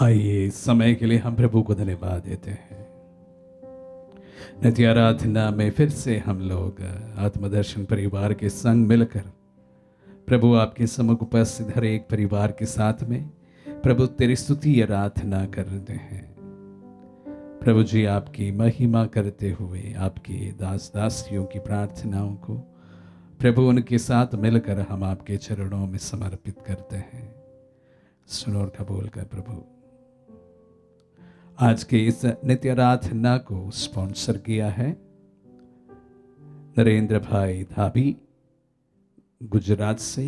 आइए इस समय के लिए हम प्रभु को धन्यवाद देते हैं। नित्य आराधना में फिर से हम लोग आत्मदर्शन परिवार के संग मिलकर प्रभु आपके सम्मुख उपस्थित हर एक परिवार के साथ में प्रभु तेरी स्तुति आराधना करते हैं। प्रभु जी आपकी महिमा करते हुए आपके दास दासियों की प्रार्थनाओं को प्रभु उनके साथ मिलकर हम आपके चरणों में समर्पित करते हैं। सुनो और कबूल कर प्रभु। आज के इस नित्य आराधना को स्पॉन्सर किया है नरेंद्र भाई धाबी गुजरात से।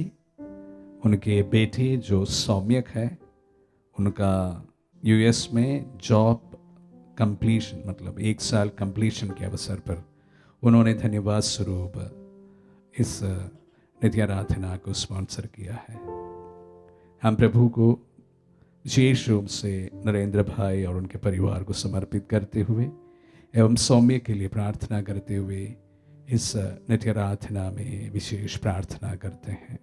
उनके बेटे जो सौम्यक है उनका यूएस में जॉब कंप्लीशन मतलब 1 साल कंप्लीशन के अवसर पर उन्होंने धन्यवाद स्वरूप इस नित्य आराधना को स्पॉन्सर किया है। हम प्रभु को विशेष रूप से नरेंद्र भाई और उनके परिवार को समर्पित करते हुए एवं सौम्य के लिए प्रार्थना करते हुए इस नित्य आराधना में विशेष प्रार्थना करते हैं।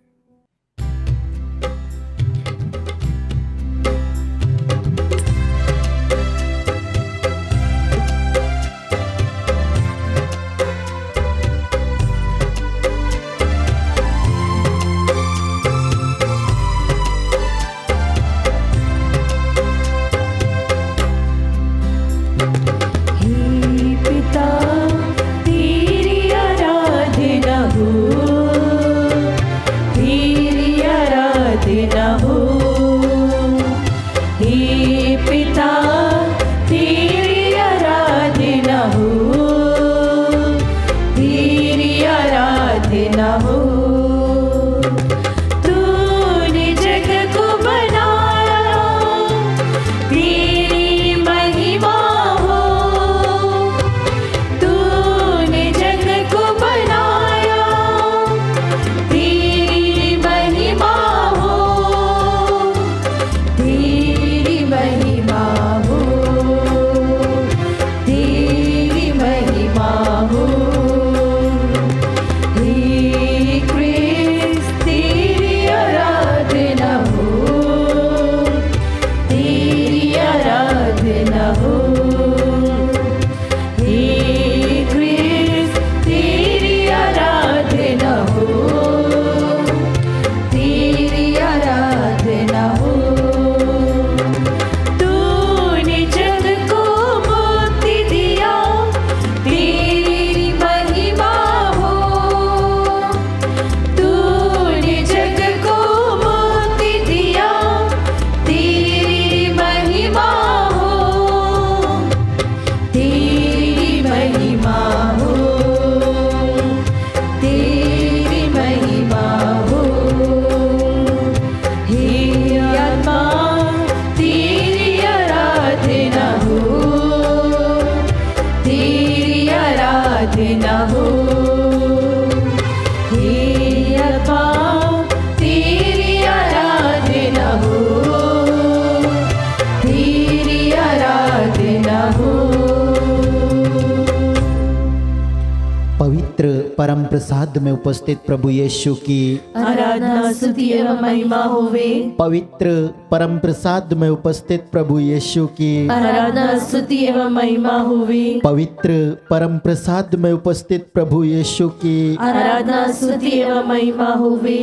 परम प्रसाद में उपस्थित प्रभु यीशु की आराधना स्तुति एवं महिमा होवे। पवित्र परम प्रसाद में उपस्थित प्रभु यीशु की आराधना स्तुति एवं महिमा होवे। पवित्र परम प्रसाद में उपस्थित प्रभु यीशु की आराधना स्तुति एवं महिमा होवे।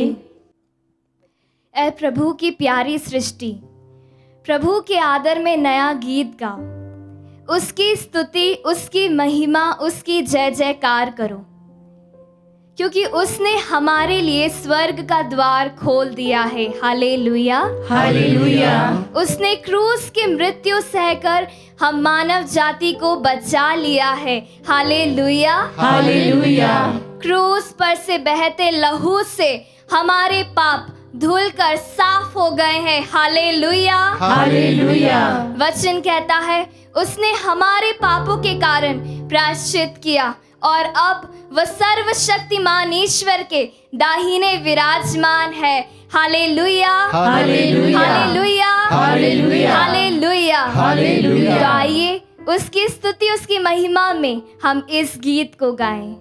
ऐ प्रभु की प्यारी सृष्टि, प्रभु के आदर में नया गीत गाओ, उसकी स्तुति, उसकी महिमा, उसकी जय जयकार करो, क्योंकि उसने हमारे लिए स्वर्ग का द्वार खोल दिया है। Hallelujah hallelujah. उसने क्रूस की मृत्यु सहकर हम मानव जाति को बचा लिया है। Hallelujah hallelujah. क्रूस पर से बहते लहू से हमारे पाप धुलकर साफ हो गए हैं। Hallelujah hallelujah. वचन कहता है उसने हमारे पापों के कारण प्रायश्चित किया और अब वह सर्वशक्तिमान ईश्वर के दाहिने विराजमान है। Hallelujah hallelujah hallelujah hallelujah hallelujah. Hallelujah. तो आइए उसकी स्तुति, उसकी महिमा में हम इस गीत को गाएं।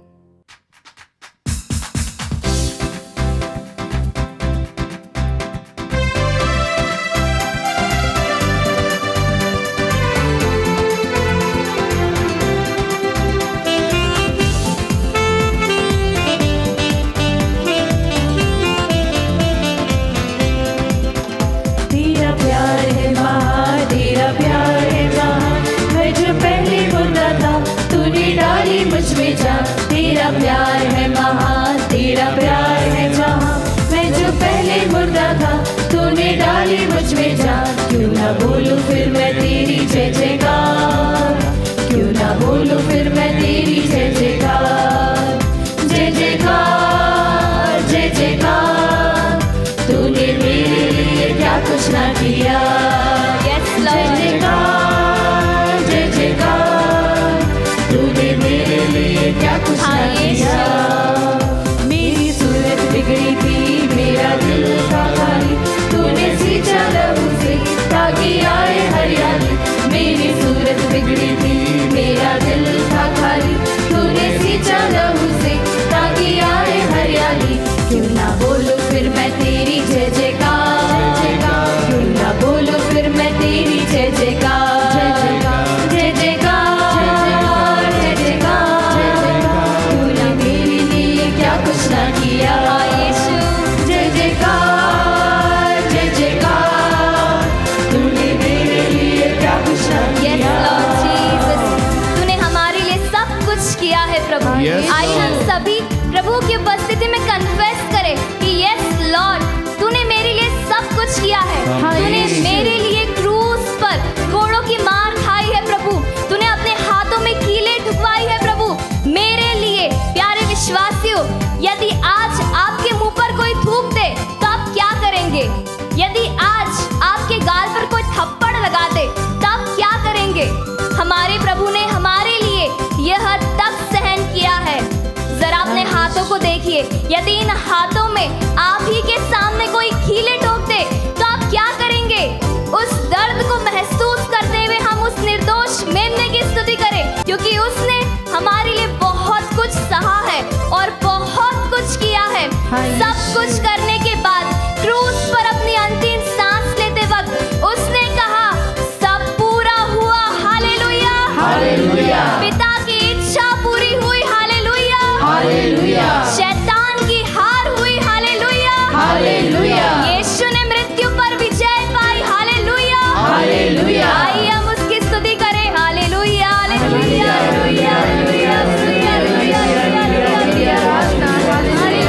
तेरी मुझ में जान, क्यों ना बोलूं फिर मैं तेरी जय जयकार, क्यों ना बोलूं फिर मैं तेरी जय जयकार, जय जयकार, जय जयकार। तूने मेरे लिए क्या कुछ ना किया, Yes, जय Lord. जयकार, जय जयकार। तूने मेरे लिए क्या कुछ हाँ, ना यीशु। किया। मेरी सूरत बिगड़ी थी, मेरा दिल था खाली, तूने सींचा लहू से ताकि आए हरियाली। मेरी सूरत बिगड़ी थी, मेरा दिल था खाली, तूने सींचा लहू से ताकि आए हरियाली। क्यों ना बोलूं फिर मैं तेरी जय जयकार, क्यों ना बोलूं फिर मैं तेरी जय जयकार, जय जयकार, जय जयकार। तूने मेरे लिए क्या कुछ ना किया, यीशु। जय जयकार, जय जयकार। तूने मेरे लिए क्या कुछ ना Yes, किया। Lord Jesus. तूने हमारे लिए सब कुछ किया है प्रभु। Yes, आइए हम Lord. सभी प्रभु की उपस्थिति में कन्फेस करें कि यस लॉर्ड, तूने मेरे लिए सब कुछ किया है। तूने मेरे लिए क्रूस पर घोड़ों की मार खाई है प्रभु। तूने अपने हाथों में कीलें ठुकवाई है प्रभु मेरे लिए। प्यारे विश्वासियों, यदि आज आपके मुंह पर कोई थूक दे तो आप क्या करेंगे? यदि आज आपके गाल पर कोई थप्पड़ लगा दे तो आप क्या करेंगे? हमारे प्रभु ने हमारे लिए यह तक सहन किया है। जरा अपने हाथों को देखिए। यदि इन हाथों में आप ही के सामने कोई कीले ठोक दे तो आप क्या करेंगे? उस दर्द को महसूस करते हुए हम उस निर्दोष मेमने की स्तुति करें, क्योंकि उसने हमारे लिए बहुत कुछ सहा है और बहुत कुछ किया है। सब कुछ करने के बाद क्रूस पर अपनी अंतिम सांस लेते वक्त उसने कहा, सब पूरा हुआ। हालेलुया, हालेलुया, पिता की इच्छा पूरी हुई। हालेलुया, हालेलुया, शैतान की हार हुई। हालेलुया, हालेलुया, यीशु ने मृत्यु पर विजय पाई। Hallelujah, hallelujah. आइए हम उसकी स्तुति करें। Hallelujah, hallelujah, hallelujah, hallelujah, hallelujah, hallelujah, hallelujah.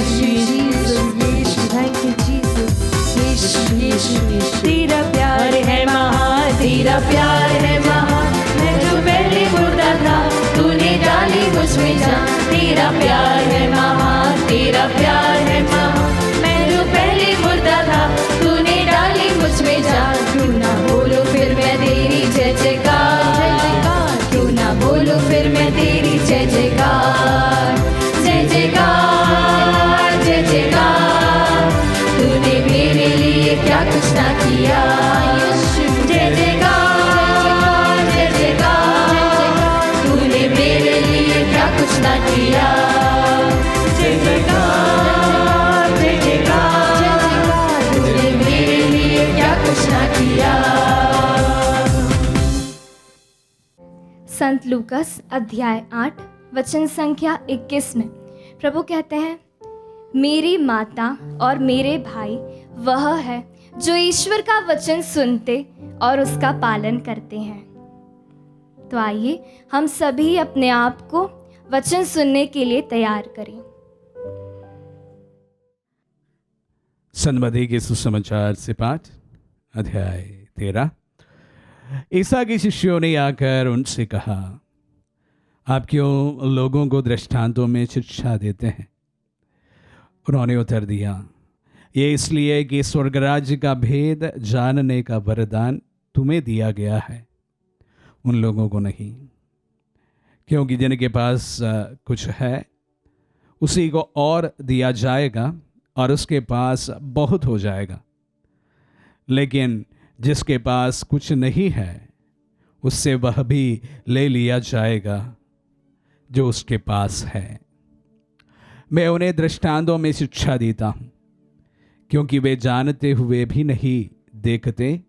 यीशु यीशु थैंक यू जीसस यीशु यीशु तेरा प्यार है महान तेरा प्यार है महान मैं जो पहले मुर्दा था तूने डाली मुझ में जान तेरा प्यार है महान तेरा प्यार है महान मैं जो पहले मुर्दा था तूने डाली मुझ में जान क्यों ना बोलो फिर मैं तेरी जय जयकार क्यों ना बोलो फिर मैं तेरी जय जयकार जय जयकार जय जयकार तूने मेरे लिए क्या कुछ ना किया जय जयकार जय जयकार तूने मेरे लिए क्या कुछ ना किया जय जयकार जय जयकार तूने मेरे लिए क्या कुछ ना किया। संत लूकस अध्याय 8 वचन संख्या 21 में प्रभु कहते हैं, मेरी माता और मेरे भाई वह है जो ईश्वर का वचन सुनते और उसका पालन करते हैं। तो आइए हम सभी अपने आप को वचन सुनने के लिए तैयार करें। संत मत्ती के सुसमाचार से पाठ अध्याय 13। ईसा के शिष्यों ने आकर उनसे कहा, आप क्यों लोगों को दृष्टांतों में शिक्षा देते हैं? उन्होंने उत्तर दिया, ये इसलिए कि स्वर्ग राज्य का भेद जानने का वरदान तुम्हें दिया गया है, उन लोगों को नहीं। क्योंकि जिनके पास कुछ है उसी को और दिया जाएगा और उसके पास बहुत हो जाएगा, लेकिन जिसके पास कुछ नहीं है उससे वह भी ले लिया जाएगा जो उसके पास है। मैं उन्हें दृष्टांतों में शिक्षा देता हूँ, क्योंकि वे जानते हुए भी नहीं देखते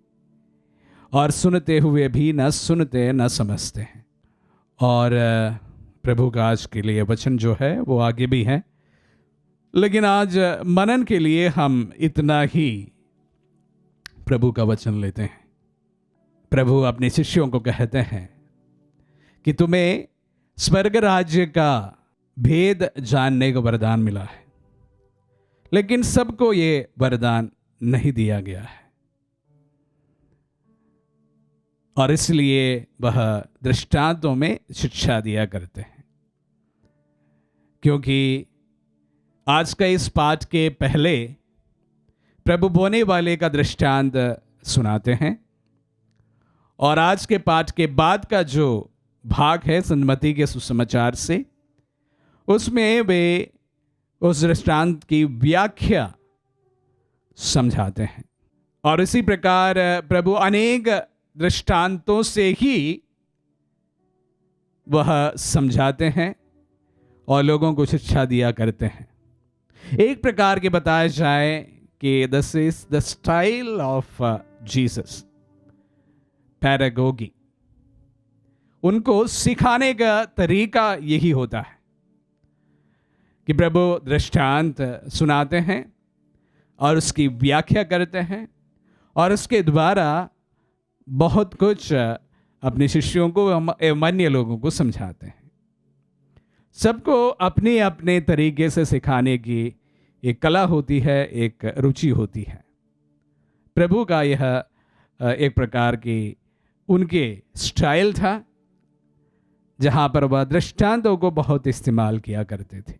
और सुनते हुए भी न सुनते न समझते हैं। और प्रभु का आज के लिए वचन जो है वो आगे भी है, लेकिन आज मनन के लिए हम इतना ही प्रभु का वचन लेते हैं। प्रभु अपने शिष्यों को कहते हैं कि तुम्हें स्वर्ग राज्य का भेद जानने का वरदान मिला है, लेकिन सबको ये वरदान नहीं दिया गया है, और इसलिए वह दृष्टांतों में शिक्षा दिया करते हैं। क्योंकि आज का इस पाठ के पहले प्रभु बोने वाले का दृष्टांत सुनाते हैं, और आज के पाठ के बाद का जो भाग है संत मत्ती के सुसमाचार से, उसमें वे उस दृष्टांत की व्याख्या समझाते हैं। और इसी प्रकार प्रभु अनेक दृष्टांतों से ही वह समझाते हैं और लोगों को शिक्षा दिया करते हैं। एक प्रकार के बताया जाए कि this is the style of Jesus, paragogy. उनको सिखाने का तरीका यही होता है कि प्रभु दृष्टांत सुनाते हैं और उसकी व्याख्या करते हैं, और उसके द्वारा बहुत कुछ अपने शिष्यों को एवं अन्य लोगों को समझाते हैं। सबको अपने अपने तरीके से सिखाने की एक कला होती है, एक रुचि होती है। प्रभु का यह एक प्रकार की उनके स्टाइल था, जहाँ पर वह दृष्टांतों को बहुत इस्तेमाल किया करते थे।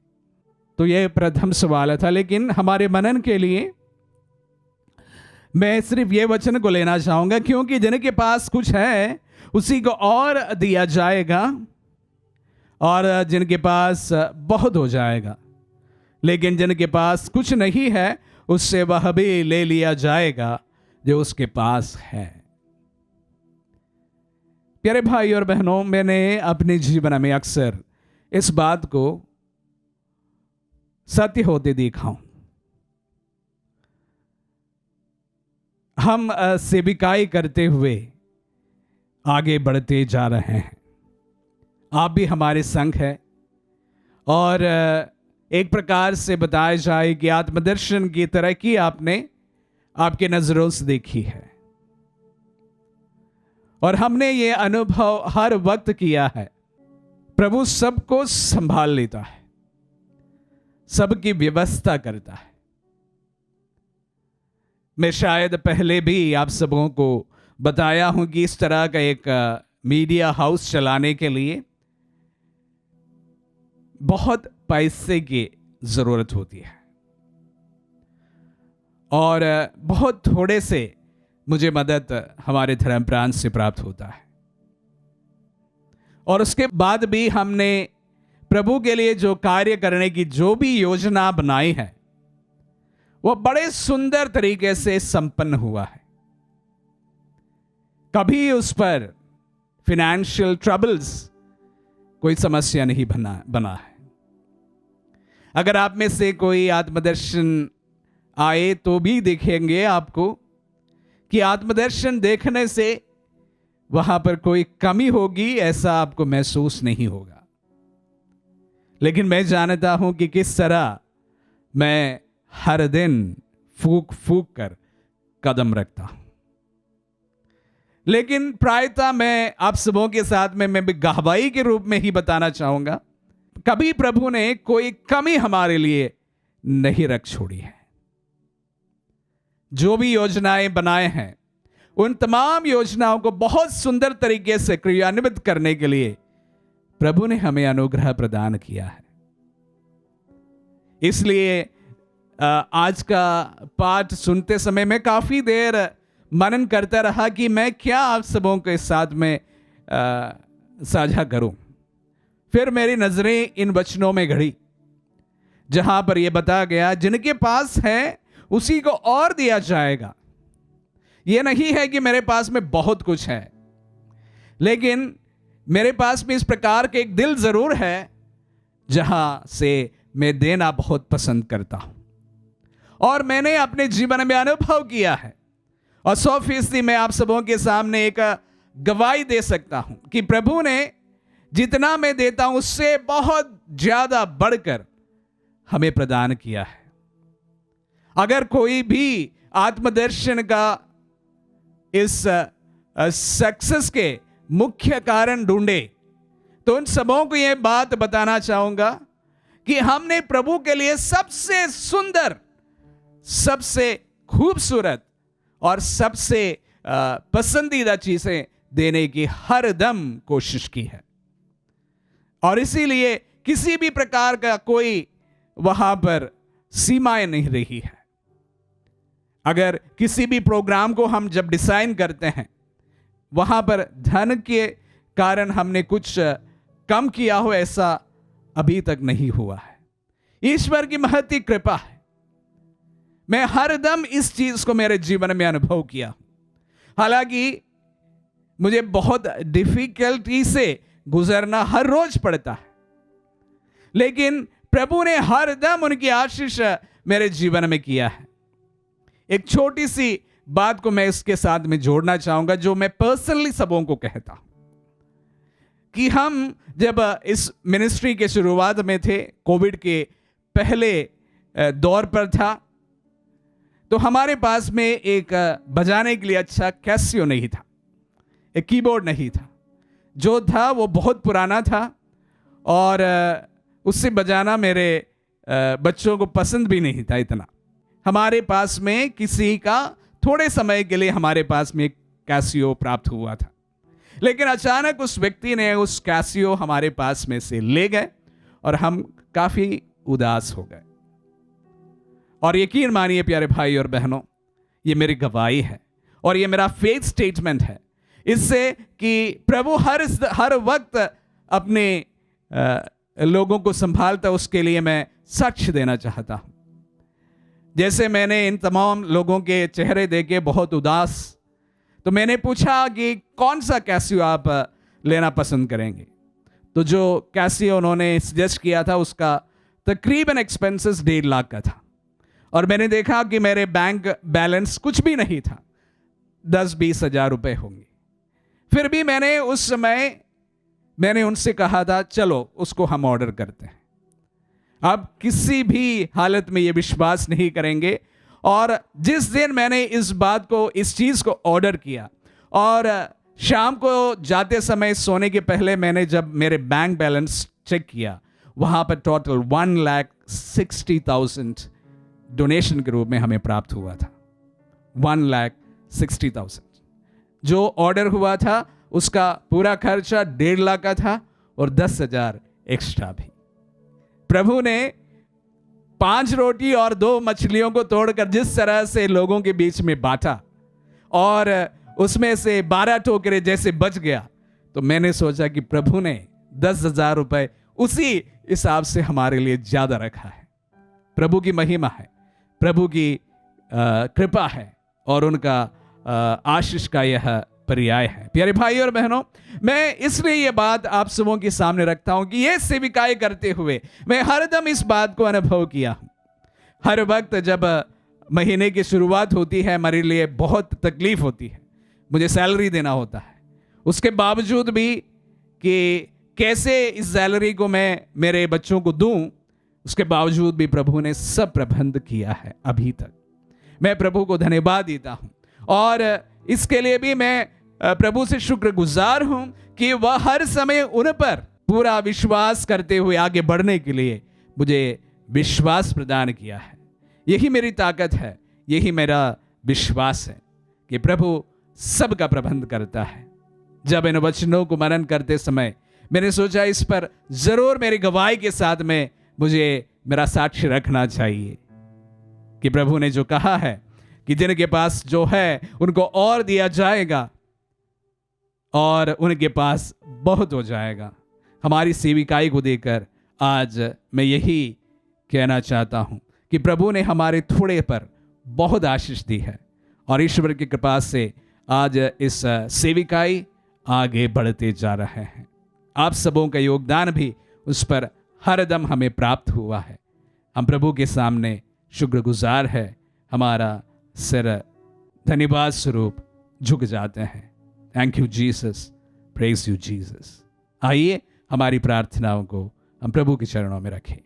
तो यह प्रथम सवाल था, लेकिन हमारे मनन के लिए मैं सिर्फ ये वचन को लेना चाहूँगा, क्योंकि जिनके पास कुछ है उसी को और दिया जाएगा और जिनके पास बहुत हो जाएगा, लेकिन जिनके पास कुछ नहीं है उससे वह भी ले लिया जाएगा जो उसके पास है। प्यारे भाई और बहनों, मैंने अपने जीवन में अक्सर इस बात को सत्य होते देखा हूं। हम सेविकाई करते हुए आगे बढ़ते जा रहे हैं। आप भी हमारे संग है, और एक प्रकार से बताया जाए कि आत्मदर्शन की तरक्की आपने आपके नजरों से देखी है, और हमने ये अनुभव हर वक्त किया है। प्रभु सबको संभाल लेता है, सबकी व्यवस्था करता है। मैं शायद पहले भी आप सबों को बताया हूं कि इस तरह का एक मीडिया हाउस चलाने के लिए बहुत पैसे की जरूरत होती है और बहुत थोड़े से मुझे मदद हमारे धर्म प्रांत से प्राप्त होता है। और उसके बाद भी हमने प्रभु के लिए जो कार्य करने की जो भी योजना बनाई है वो बड़े सुंदर तरीके से संपन्न हुआ है। कभी उस पर फिनेंशियल ट्रबल्स कोई समस्या नहीं बना है। अगर आप में से कोई आत्मदर्शन आए तो भी देखेंगे आपको कि आत्मदर्शन देखने से वहां पर कोई कमी होगी ऐसा आपको महसूस नहीं होगा। लेकिन मैं जानता हूं कि किस तरह मैं हर दिन फूक फूक कर कदम रखता हूं। लेकिन प्रायतः मैं आप सबों के साथ में मैं गवाही के रूप में ही बताना चाहूंगा, कभी प्रभु ने कोई कमी हमारे लिए नहीं रख छोड़ी है। जो भी योजनाएं बनाए हैं उन तमाम योजनाओं को बहुत सुंदर तरीके से क्रियान्वित करने के लिए प्रभु ने हमें अनुग्रह प्रदान किया है। इसलिए आज का पाठ सुनते समय मैं काफी देर मनन करता रहा कि मैं क्या आप सबों के साथ में साझा करूं। फिर मेरी नजरें इन वचनों में गड़ी जहां पर यह बताया गया, जिनके पास है उसी को और दिया जाएगा। यह नहीं है कि मेरे पास में बहुत कुछ है, लेकिन मेरे पास में इस प्रकार के एक दिल जरूर है जहां से मैं देना बहुत पसंद करता हूं। और मैंने अपने जीवन में अनुभव किया है और 100% मैं आप सबों के सामने एक गवाही दे सकता हूं कि प्रभु ने जितना मैं देता हूं उससे बहुत ज्यादा बढ़कर हमें प्रदान किया है। अगर कोई भी आत्मदर्शन का इस सक्सेस के मुख्य कारण ढूंढे तो उन सबों को यह बात बताना चाहूंगा कि हमने प्रभु के लिए सबसे सुंदर, सबसे खूबसूरत और सबसे पसंदीदा चीजें देने की हर दम कोशिश की है। और इसीलिए किसी भी प्रकार का कोई वहां पर सीमाएं नहीं रही है। अगर किसी भी प्रोग्राम को हम जब डिजाइन करते हैं वहां पर धन के कारण हमने कुछ कम किया हो, ऐसा अभी तक नहीं हुआ है। ईश्वर की महती कृपा है। मैं हर दम इस चीज को मेरे जीवन में अनुभव किया। हालांकि मुझे बहुत डिफिकल्टी से गुजरना हर रोज पड़ता है, लेकिन प्रभु ने हर दम उनकी आशीष मेरे जीवन में किया है। एक छोटी सी बात को मैं इसके साथ में जोड़ना चाहूंगा जो मैं पर्सनली सबों को कहता हूं कि हम जब इस मिनिस्ट्री के शुरुआत में थे, कोविड के पहले दौर पर था, तो हमारे पास में एक बजाने के लिए अच्छा कैसियो नहीं था, एक कीबोर्ड नहीं था। जो था वो बहुत पुराना था और उससे बजाना मेरे बच्चों को पसंद भी नहीं था इतना। हमारे पास में किसी का थोड़े समय के लिए हमारे पास में एक कैसियो प्राप्त हुआ था, लेकिन अचानक उस व्यक्ति ने उस कैसियो हमारे पास में से ले गए और हम काफी उदास हो गए। और यकीन मानिए प्यारे भाई और बहनों, ये मेरी गवाही है और ये मेरा फेथ स्टेटमेंट है इससे कि प्रभु हर वक्त अपने लोगों को संभालता, उसके लिए मैं साक्ष्य देना चाहता हूं। जैसे मैंने इन तमाम लोगों के चेहरे देखे बहुत उदास, तो मैंने पूछा कि कौन सा कैसियो आप लेना पसंद करेंगे। तो जो कैसियो उन्होंने सजेस्ट किया था उसका तकरीबन एक्सपेंसेस 1.5 लाख का था और मैंने देखा कि मेरे बैंक बैलेंस कुछ भी नहीं था, 10-20 हज़ार रुपए होंगे। फिर भी मैंने उस समय उनसे कहा था चलो उसको हम ऑर्डर करते हैं। अब किसी भी हालत में ये विश्वास नहीं करेंगे, और जिस दिन मैंने इस चीज को ऑर्डर किया और शाम को जाते समय सोने के पहले मैंने जब मेरे बैंक बैलेंस चेक किया, वहाँ पर टोटल 1,60,000 डोनेशन के रूप में हमें प्राप्त हुआ था। 1,60,000 जो ऑर्डर हुआ था उसका पूरा खर्चा 1.5 लाख का था और 10,000 एक्स्ट्रा भी। प्रभु ने 5 रोटी और 2 मछलियों को तोड़कर जिस तरह से लोगों के बीच में बांटा और उसमें से 12 टोकरे जैसे बच गया, तो मैंने सोचा कि प्रभु ने 10,000 रुपए उसी हिसाब से हमारे लिए ज्यादा रखा है। प्रभु की महिमा है, प्रभु की कृपा है और उनका आशीष का यह पर्याय है। प्यारे भाई और बहनों, मैं इसलिए यह बात आप सबों के सामने रखता हूं कि यह सेविकाएं करते हुए मैं हरदम इस बात को अनुभव किया हूं। हर वक्त जब महीने की शुरुआत होती है मेरे लिए बहुत तकलीफ होती है, मुझे सैलरी देना होता है। उसके बावजूद भी कि कैसे इस सैलरी को मैं मेरे बच्चों को दूं, उसके बावजूद भी प्रभु ने सब प्रबंध किया है। अभी तक मैं प्रभु को धन्यवाद देता हूं और इसके लिए भी मैं प्रभु से शुक्रगुजार हूं कि वह हर समय उन पर पूरा विश्वास करते हुए आगे बढ़ने के लिए मुझे विश्वास प्रदान किया है। यही मेरी ताकत है, यही मेरा विश्वास है कि प्रभु सबका प्रबंध करता है। जब इन वचनों को मनन करते समय मैंने सोचा इस पर जरूर मेरी गवाही के साथ में मुझे मेरा साक्ष्य रखना चाहिए कि प्रभु ने जो कहा है कि जिनके पास जो है उनको और दिया जाएगा और उनके पास बहुत हो जाएगा। हमारी सेविकाई को देकर आज मैं यही कहना चाहता हूं कि प्रभु ने हमारे थोड़े पर बहुत आशीष दी है और ईश्वर की कृपा से आज इस सेविकाई आगे बढ़ते जा रहे हैं। आप सबों का योगदान भी उस पर हर दम हमें प्राप्त हुआ है। हम प्रभु के सामने शुक्रगुजार है, हमारा सिर धन्यवाद स्वरूप झुक जाते हैं। Thank you Jesus, praise you Jesus. आइए हमारी प्रार्थनाओं को हम प्रभु के चरणों में रखें।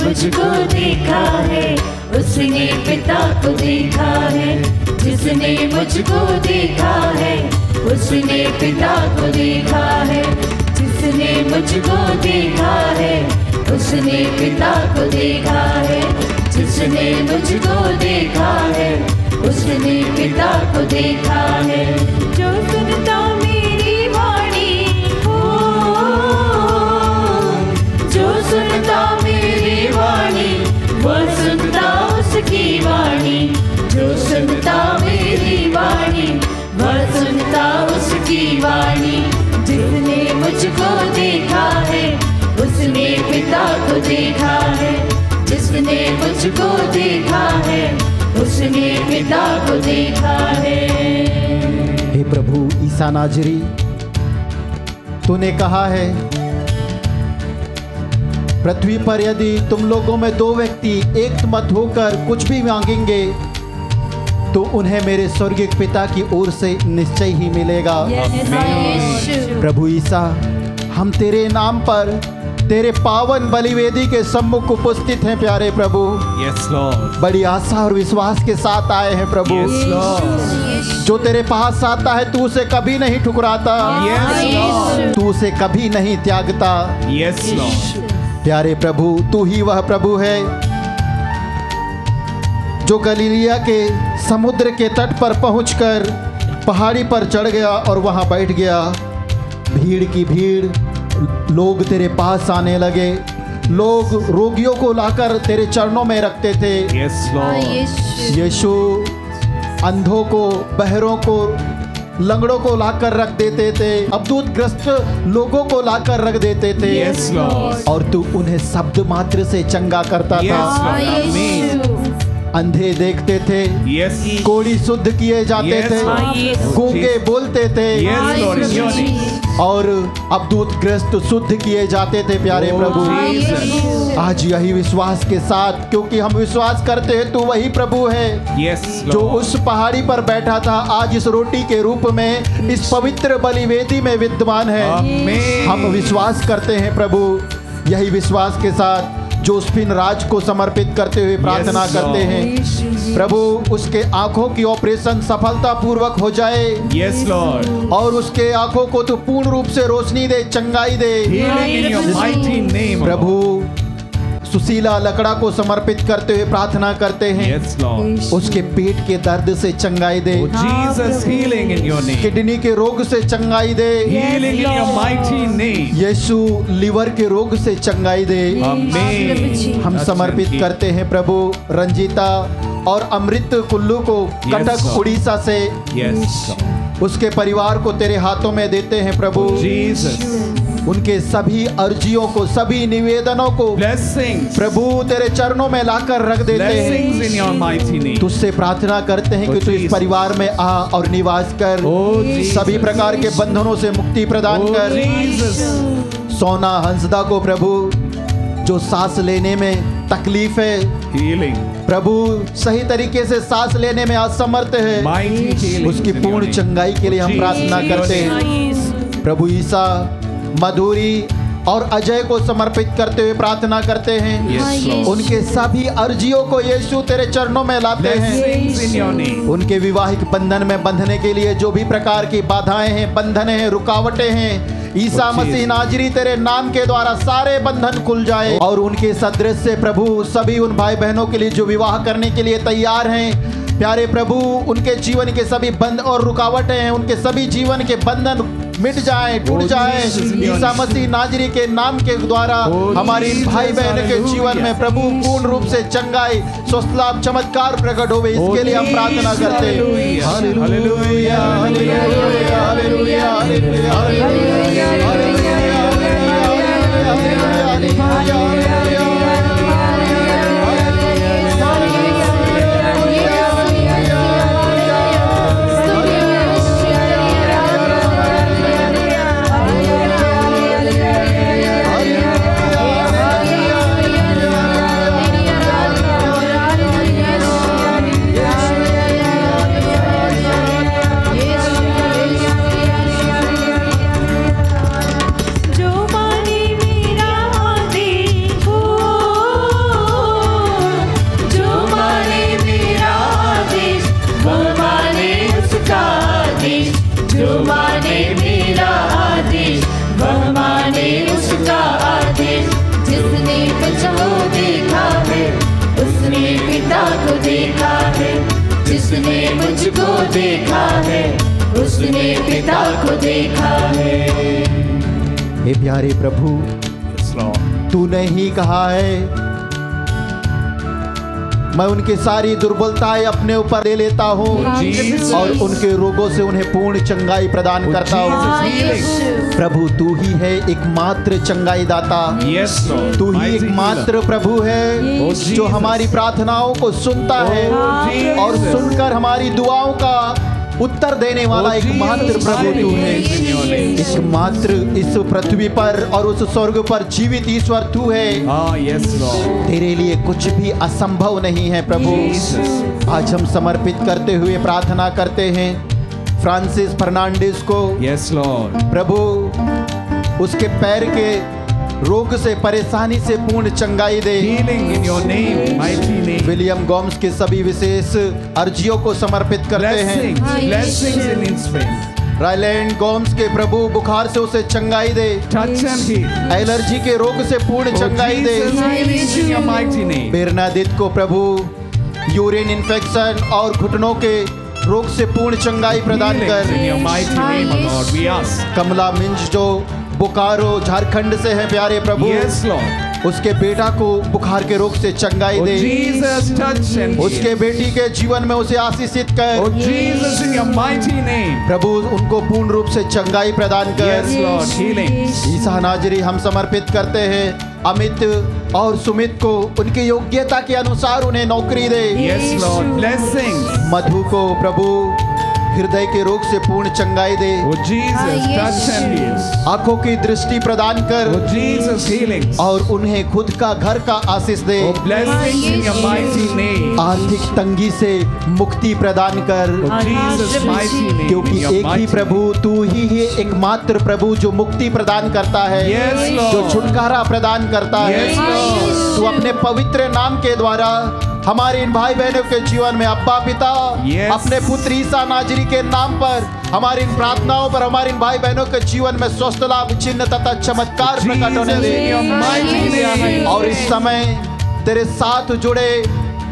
मुझको देखा है उसने पिता को देखा है। जिसने मुझको देखा है उसने पिता को देखा है। जिसने मुझको देखा है उसने पिता को देखा है। जिसने मुझको देखा है उसने पिता को देखा है। जो सुनता मेरी वाणी हो, जो सुनता मेरी वाणी वह सुनता उसकी वाणी। जो सुनता मेरी वाणी वह सुनता उसकी वाणी। जिसने मुझको देखा है उसने पिता को देखा है। जिसने मुझको देखा है उसने पिता को देखा है। हे प्रभु ईसा नाजरी, तूने कहा है पृथ्वी पर यदि तुम लोगों में 2 व्यक्ति एक मत होकर कुछ भी मांगेंगे तो उन्हें मेरे स्वर्गीय पिता की ओर से निश्चय ही मिलेगा। प्रभु ईसा, हम तेरे नाम पर तेरे पावन बलिवेदी के सम्मुख उपस्थित हैं प्यारे प्रभु। Yes Lord. बड़ी आशा और विश्वास के साथ आए हैं प्रभु। Yes Lord. जो तेरे पास आता है तू उसे कभी नहीं ठुकराता। Yes Lord. तू उसे कभी नहीं त्यागता। Yes Lord. प्यारे प्रभु, तू ही वह प्रभु है जो गलीलिया के समुद्र के तट पर पहुंचकर पहाड़ी पर चढ़ गया और वहां बैठ गया। भीड़ की भीड़, लोग तेरे पास आने लगे। लोग रोगियों को लाकर तेरे चरणों में रखते थे। Yes Lord. यीशु अंधों को, बहरों को, लंगड़ों को लाकर रख देते थे। अबदूत ग्रस्त लोगों को लाकर रख देते थे। Yes Lord. और तू उन्हें शब्द मात्र से चंगा करता था। अंधे देखते थे। यस। कोढ़ी शुद्ध किए जाते थे। गूंगे बोलते थे। Yes Lord. और अबदूतग्रस्त शुद्ध किए जाते थे प्यारे प्रभु। Jesus. आज यही विश्वास के साथ, क्योंकि हम विश्वास करते हैं तू वही प्रभु है Yes, जो Lord. उस पहाड़ी पर बैठा था, आज इस रोटी के रूप में इस पवित्र बलिवेदी में विद्यमान है। Amen. हम विश्वास करते हैं प्रभु, यही विश्वास के साथ जोसेफिन राज को समर्पित करते हुए प्रार्थना Yes, करते Lord. हैं प्रभु, उसके आंखों की ऑपरेशन सफलता पूर्वक हो जाए Yes, Lord. और उसके आंखों को तो पूर्ण रूप से रोशनी दे, चंगाई दे। Healing in your mighty name, Lord. प्रभु सुशीला लकड़ा को समर्पित करते हुए प्रार्थना करते हैं, Yes, Lord. उसके पेट के दर्द से चंगाई दे, Oh, Jesus, healing in your name. Kidney के रोग से चंगाई दे, Healing in your mighty name. यीशु लीवर के रोग से चंगाई दे। Amen. हम Touch समर्पित and heal. करते हैं प्रभु रंजीता और अमृत कुल्लू को कटक Lord. उड़ीसा से, Yes, Lord. उसके परिवार को तेरे हाथों में देते हैं प्रभु। Jesus. उनके सभी अर्जियों को, सभी निवेदनों को Blessings. प्रभु तेरे चरणों में लाकर रख देते हैं। Blessings in your mighty name. तुझसे प्रार्थना करते हैं कि Oh, तू इस Jesus. परिवार में आ और निवास कर, Oh, Jesus. सभी प्रकार के बंधनों से मुक्ति प्रदान Oh, कर। Jesus. सोना हंसदा को प्रभु, जो सांस लेने में तकलीफ है Healing. प्रभु, सही तरीके से सांस लेने में असमर्थ है, Mighty healing. उसकी in your पूर्ण name. चंगाई के लिए हम Jesus. प्रार्थना करते हैं प्रभु। ईसा, मधुरी और अजय को समर्पित करते हुए प्रार्थना करते हैं, Yes, Lord. उनके सभी अर्जियों को यीशु तेरे चरणों में लाते हैं। Blessings in your name. उनके विवाहिक बंधन में बंधने के लिए जो भी प्रकार की बाधाएं हैं, बंधन हैं, रुकावटें हैं, ईसा Oh, मसीह Jesus. नाजरी तेरे नाम के द्वारा सारे बंधन खुल जाए और उनके सदृश से प्रभु सभी उन भाई बहनों के लिए जो विवाह करने के लिए तैयार हैं, प्यारे प्रभु उनके जीवन के सभी बंध और रुकावटें हैं, उनके सभी जीवन के बंधन मिट जाएं, टूट Oh, जाएं। Jesus. ईसा मसीह नाजरी के नाम के द्वारा Oh, हमारी इन भाई Jesus. बहनों के जीवन में Hallelujah. प्रभु पूर्ण रूप से चंगाई, स्वस्थ लाभ, चमत्कार प्रकट होवे, इसके लिए हम प्रार्थना करते हैं। Hallelujah. Hallelujah, hallelujah, hallelujah, hallelujah, hallelujah, जो माने मेरा आदेश हो, जो माने मेरा आदेश, वो माने उसका आदेश। जो माने मेरा आदेश, वह माने उसका आदेश। जिसने मुझको देखा है, उसने पिता को देखा है। जिसने मुझको देखा है, उसने पिता को देखा है। हे प्यारे प्रभु, Yes, Lord. तूने ही कहा है, मैं उनकी सारी दुर्बलताएं अपने ऊपर ले लेता हूँ Jesus. और उनके रोगों से उन्हें पूर्ण चंगाई प्रदान करता हूँ। Jesus, healing. प्रभु तू ही है एकमात्र चंगाई दाता, Yes, Lord. तू ही Mighty एकमात्र healer. प्रभु है Oh, जो Jesus. हमारी प्रार्थनाओं को सुनता है Jesus. और सुनकर हमारी दुआओं का उत्तर देने वाला Oh, एकमात्र Jesus. प्रभु तू है। In your name. एकमात्र इस पृथ्वी पर और उस स्वर्ग पर जीवित ईश्वर तू है। Ah, yes, Lord. तेरे लिए कुछ भी असंभव नहीं है प्रभु। Jesus. आज हम समर्पित करते हुए प्रार्थना करते हैं फ्रांसिस फर्नांडिस को, Yes, Lord. प्रभु उसके पैर के रोग से, परेशानी से पूर्ण चंगाई दे। Healing in your name, mighty name. William Gomes के सभी विशेष अर्जियों को समर्पित करते हैं। Blessings, blessings in his faith. Ryland Gomes के प्रभु बुखार से उसे चंगाई दे, Touch and heal. एलर्जी के रोग से पूर्ण Oh, चंगाई दे। Jesus, healing in your mighty name. बेरनादित को प्रभु यूरिन इन्फेक्शन और घुटनों के रोग से पूर्ण चंगाई प्रदान Healings in your कर। mighty name, O Lord, we ask. कमला मिंज जो बोकारो झारखंड से है प्यारे प्रभु, Yes, Lord. उसके बेटा को बुखार के रोग से चंगाई Oh, they. Jesus, touch and उसके heal. बेटी के जीवन में उसे आशीषित Oh, कर। Jesus, in your mighty name. प्रभु उनको पूर्ण रूप से चंगाई प्रदान कर। Yes, Lord, healing. ईसा नाजरी हम समर्पित करते हैं अमित और सुमित को, उनकी योग्यता के अनुसार उन्हें नौकरी दे। Yes, Lord, blessings. मधु को प्रभु हृदय के रोग से पूर्ण चंगाई दे। Oh Jesus, touch and heal. आंखों की दृष्टि प्रदान कर Oh Jesus, healing. और उन्हें खुद का घर का आशीष दे। Oh blessings in your mighty name. आर्थिक तंगी से मुक्ति प्रदान कर, Oh Jesus, mighty name. क्योंकि in your एक ही mighty प्रभु, तू ही है एकमात्र प्रभु जो मुक्ति प्रदान करता है, Yes, Lord. जो छुटकारा प्रदान करता है। Yes, Lord. तू अपने पवित्र नाम के द्वारा हमारे इन भाई बहनों के जीवन में अब्बा पिता, Yes. अपने पुत्र ईसा नाजरी के नाम पर हमारी इन प्रार्थनाओं पर हमारे इन भाई बहनों के जीवन में स्वस्थ लाभ, चिन्ह तथा चमत्कार प्रकट होने Jesus, they. in your mighty name. और इस समय तेरे साथ जुड़े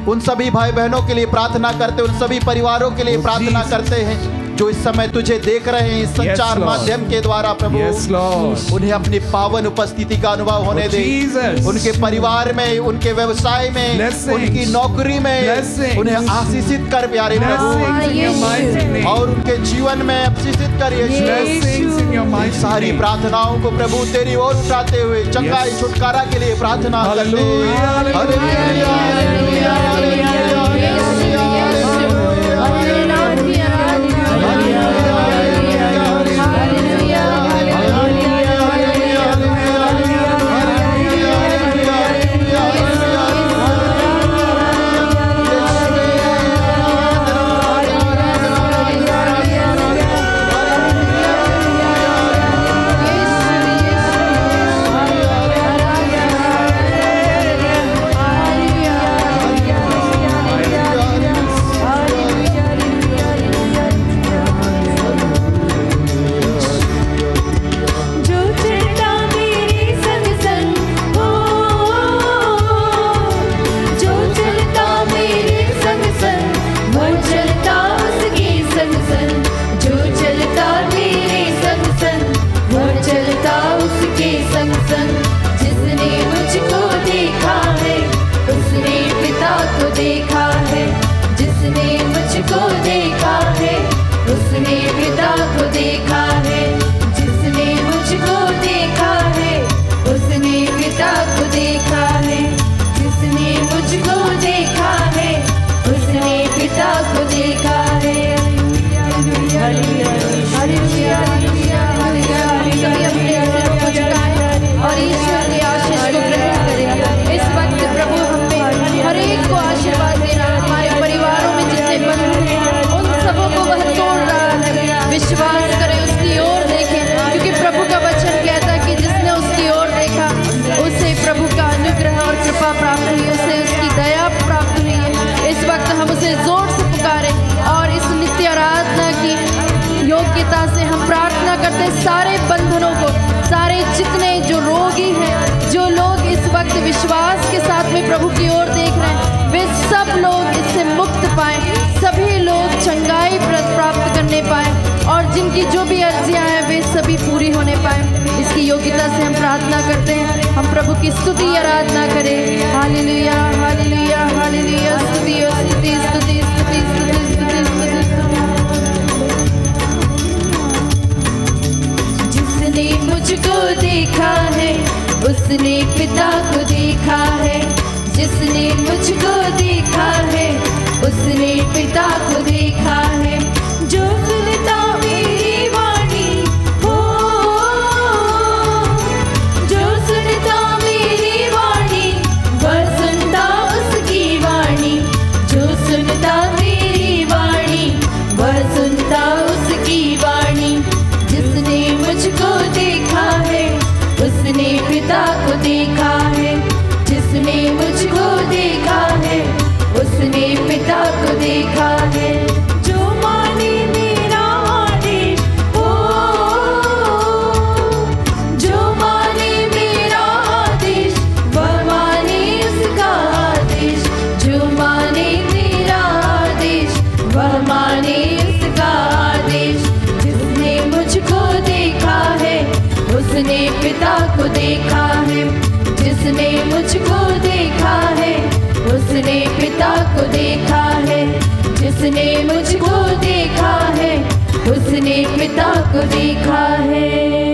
उन सभी भाई बहनों के लिए प्रार्थना करते, उन सभी परिवारों के लिए प्रार्थना Jesus. करते हैं जो इस समय तुझे देख रहे हैं इस संचार Lord. माध्यम के द्वारा। प्रभु Yes, Lord. उन्हें अपनी पावन उपस्थिति का अनुभव होने दे। Jesus. उनके परिवार में, उनके व्यवसाय में, Blessings. उनकी नौकरी में Blessings. उन्हें आशीषित कर प्यारे प्रभु, Blessings in your mighty name. और उनके जीवन में आशीषित कर यीशु। Blessings in your mighty सारी name. प्रार्थनाओं को प्रभु तेरी ओर उठाते हुए चंगाई छुटकारा के लिए प्रार्थना करते हैं। Hallelujah, hallelujah, हालेलुया, हालेलुया, से हम प्रार्थना करते हैं सारे बंधनों को, सारे जितने जो रोगी हैं, जो लोग इस वक्त विश्वास के साथ में प्रभु की ओर देख रहे हैं, वे सब लोग इससे मुक्त पाएं, सभी लोग चंगाई प्राप्त करने पाएं और जिनकी जो भी अर्जियां हैं वे सभी पूरी होने पाएं। इसकी योग्यता से हम प्रार्थना करते हैं। हम प्रभु की स्तुति आराधना करें। हालेलुया, हालेलुया, हालेलुया, स्तुति स्तुति स्तुति स्तुति स्तुति स्तुति स्तुति। जिसने मुझको देखा है उसने पिता को देखा है, जिसने मुझको देखा है उसने पिता को देखा है। जो सुनता मेरी वाणी हो, जो सुनता मेरी वाणी वह सुनता उसकी वाणी, जो सुनता मेरी वाणी वह सुनता उसकी वाणी। जिसने मुझको देखा है उसने पिता को देखा है, जिसने मुझको देखा है उसने पिता को देखा है। जो माने मेरा आदेश हो, जो माने मेरा आदेश वह माने उसका आदेश, जो माने मेरा आदेश वह माने उसका आदेश। जिसने मुझको देखा है उसने पिता को देखा है, जिसने मुझको देखा है उसने पिता को देखा है, जिसने मुझको देखा है उसने पिता को देखा है।